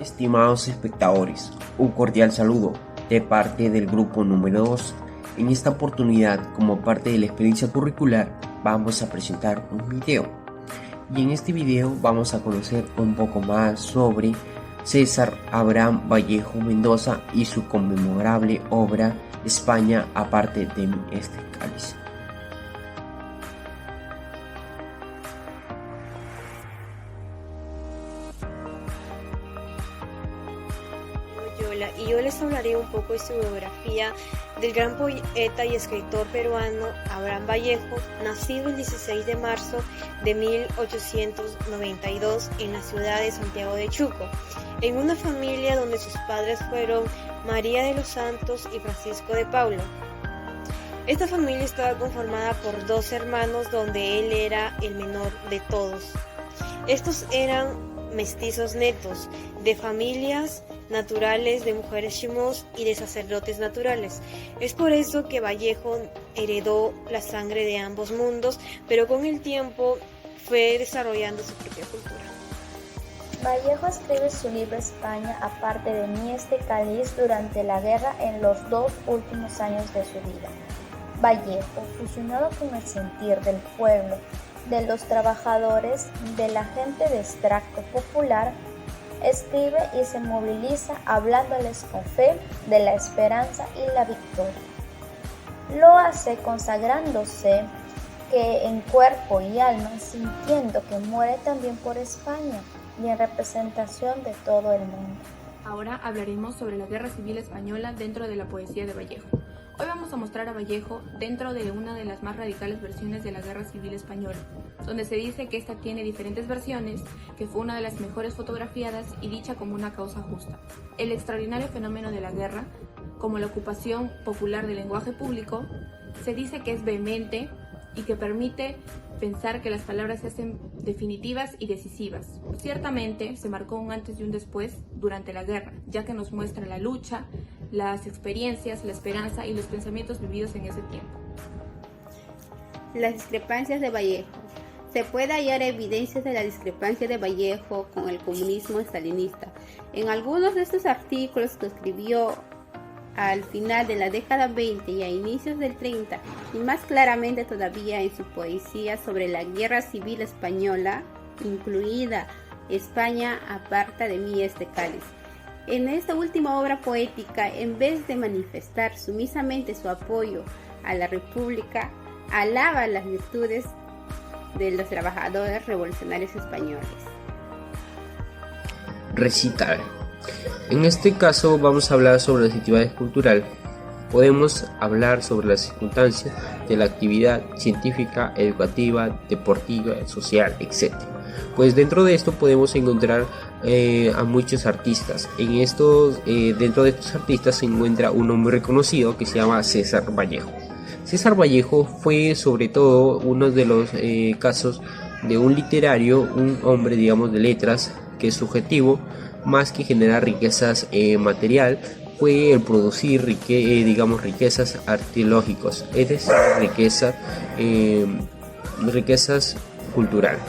Estimados espectadores, un cordial saludo de parte del grupo número 2. En esta oportunidad, como parte de la experiencia curricular, vamos a presentar un video. Y en este video vamos a conocer un poco más sobre César Abraham Vallejo Mendoza y su conmemorable obra España aparte de mí este cáliz. Y yo les hablaré un poco de su biografía del gran poeta y escritor peruano Abraham Vallejo, nacido el 16 de marzo de 1892 en la ciudad de Santiago de Chuco, en una familia donde sus padres fueron María de los Santos y Francisco de Paula. Esta familia estaba conformada por 2 hermanos, donde él era el menor de todos. Estos eran mestizos netos, de familias naturales, de mujeres chimós y de sacerdotes naturales. Es por eso que Vallejo heredó la sangre de ambos mundos, pero con el tiempo fue desarrollando su propia cultura. Vallejo escribe su libro España aparte de mí este cáliz durante la guerra en los 2 últimos años de su vida. Vallejo, fusionado con el sentir del pueblo, de los trabajadores, de la gente de extracto popular, escribe y se moviliza hablándoles con fe de la esperanza y la victoria. Lo hace consagrándose que en cuerpo y alma, sintiendo que muere también por España y en representación de todo el mundo. Ahora hablaremos sobre la Guerra Civil Española dentro de la poesía de Vallejo. Hoy vamos a mostrar a Vallejo dentro de una de las más radicales versiones de la Guerra Civil Española, donde se dice que esta tiene diferentes versiones, que fue una de las mejores fotografiadas y dicha como una causa justa. El extraordinario fenómeno de la guerra, como la ocupación popular del lenguaje público, se dice que es vehemente y que permite pensar que las palabras se hacen definitivas y decisivas. Ciertamente se marcó un antes y un después durante la guerra, ya que nos muestra la lucha, las experiencias, la esperanza y los pensamientos vividos en ese tiempo. Las discrepancias de Vallejo. Se puede hallar evidencias de la discrepancia de Vallejo con el comunismo estalinista. En algunos de estos artículos que escribió al final de la década 20 y a inicios del 30, y más claramente todavía en su poesía sobre la Guerra Civil Española, incluida España aparta de mí este cáliz. En esta última obra poética, en vez de manifestar sumisamente su apoyo a la República, alaba las virtudes de los trabajadores revolucionarios españoles. Recital. En este caso vamos a hablar sobre las actividades culturales. Podemos hablar sobre las circunstancias de la actividad científica, educativa, deportiva, social, etc. Pues dentro de esto podemos encontrar a muchos artistas. Dentro de estos artistas se encuentra un hombre reconocido que se llama César Vallejo. César Vallejo fue sobre todo uno de los casos de un literario, un hombre digamos de letras, que su objetivo más que generar riquezas material fue el producir riquezas arqueológicas, es decir, riquezas culturales.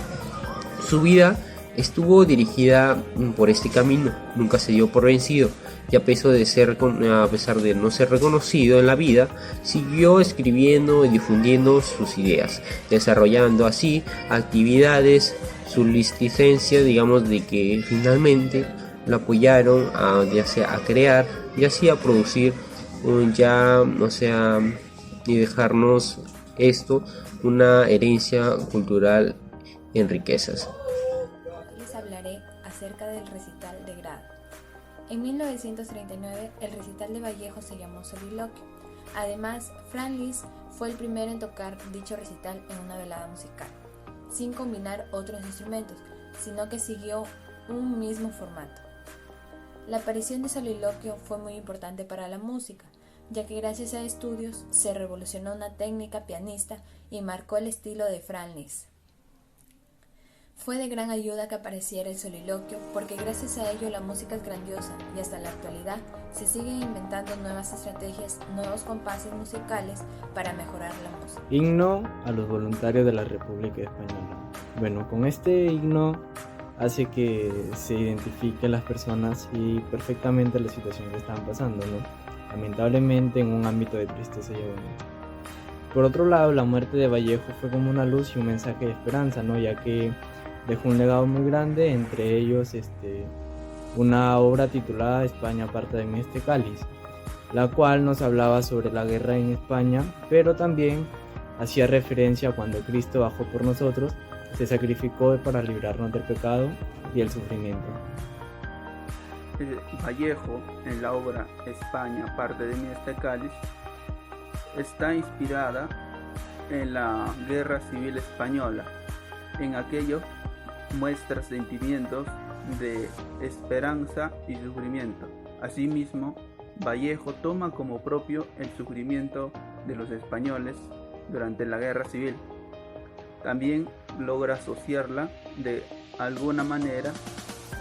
Su vida estuvo dirigida por este camino, nunca se dio por vencido, y a pesar de no ser reconocido en la vida, siguió escribiendo y difundiendo sus ideas, desarrollando así actividades, su licencia, digamos, de que finalmente lo apoyaron ya sea a crear y así a producir y dejarnos una herencia cultural en riquezas. Les hablaré acerca del recital de grado. En 1939 el recital de Vallejo se llamó Soliloquio. Además, Fran Liszt fue el primero en tocar dicho recital en una velada musical, sin combinar otros instrumentos, sino que siguió un mismo formato. La aparición de Soliloquio fue muy importante para la música, ya que gracias a estudios se revolucionó una técnica pianista y marcó el estilo de Fran Liszt. Fue de gran ayuda que apareciera el soliloquio, porque gracias a ello la música es grandiosa y hasta la actualidad se siguen inventando nuevas estrategias, nuevos compases musicales para mejorar la música. Himno a los voluntarios de la República Española. Bueno, con este himno hace que se identifiquen las personas y perfectamente la situación que están pasando, ¿no? Lamentablemente en un ámbito de tristeza y agonía. Por otro lado, la muerte de Vallejo fue como una luz y un mensaje de esperanza, ¿no? Ya que dejó un legado muy grande, entre ellos una obra titulada España aparta de mí este cáliz, la cual nos hablaba sobre la guerra en España, pero también hacía referencia a cuando Cristo bajó por nosotros, se sacrificó para librarnos del pecado y el sufrimiento. Vallejo, en la obra España parte de mí este cáliz, está inspirada en la Guerra Civil Española. En aquello muestra sentimientos de esperanza y sufrimiento. Asimismo, Vallejo toma como propio el sufrimiento de los españoles durante la Guerra Civil. También logra asociarla de alguna manera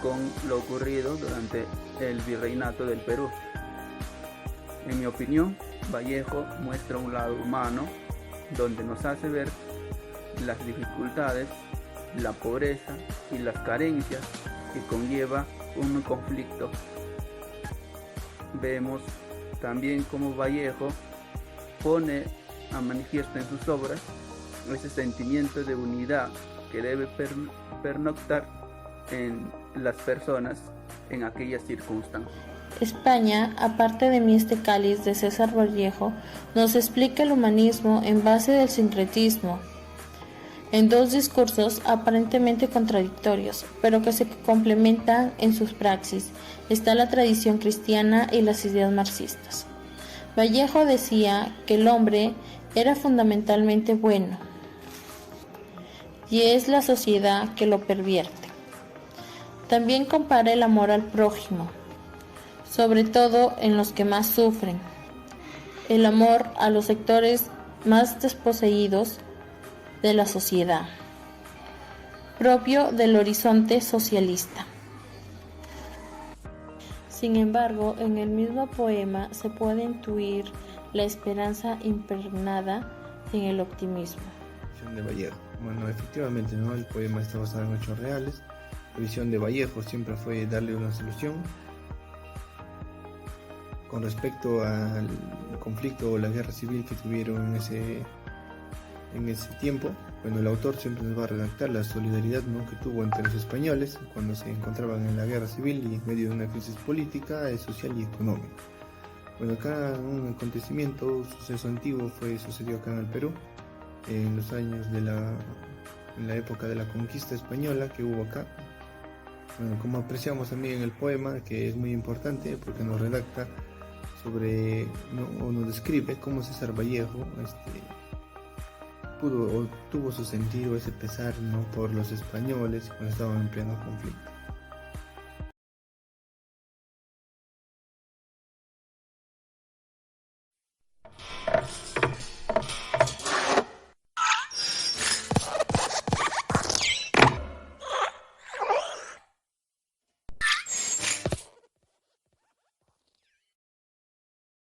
con lo ocurrido durante el virreinato del Perú. En mi opinión, Vallejo muestra un lado humano donde nos hace ver las dificultades, la pobreza y las carencias que conlleva un conflicto. Vemos también cómo Vallejo pone a manifiesto en sus obras ese sentimiento de unidad que debe pernoctar en las personas en aquellas circunstancias. España, aparte de mí este cáliz de César Vallejo, nos explica el humanismo en base del sincretismo, en dos discursos aparentemente contradictorios, pero que se complementan en sus praxis. Está la tradición cristiana y las ideas marxistas. Vallejo decía que el hombre era fundamentalmente bueno, y es la sociedad que lo pervierte. También compara el amor al prójimo, sobre todo en los que más sufren, el amor a los sectores más desposeídos de la sociedad, propio del horizonte socialista. Sin embargo, en el mismo poema se puede intuir la esperanza impregnada en el optimismo. De Vallejo. Bueno, efectivamente, ¿no? El poema está basado en hechos reales. La visión de Vallejo siempre fue darle una solución con respecto al conflicto o la guerra civil que tuvieron en ese tiempo. Bueno, el autor siempre nos va a redactar la solidaridad, ¿no?, que tuvo entre los españoles cuando se encontraban en la guerra civil y en medio de una crisis política, social y económica. Bueno, acá un suceso antiguo sucedió acá en el Perú, en los años en la época de la conquista española que hubo acá. Bueno, como apreciamos también en el poema, que es muy importante porque nos redacta o nos describe cómo César Vallejo tuvo su sentido, ese pesar, ¿no?, por los españoles cuando estaban en pleno conflicto.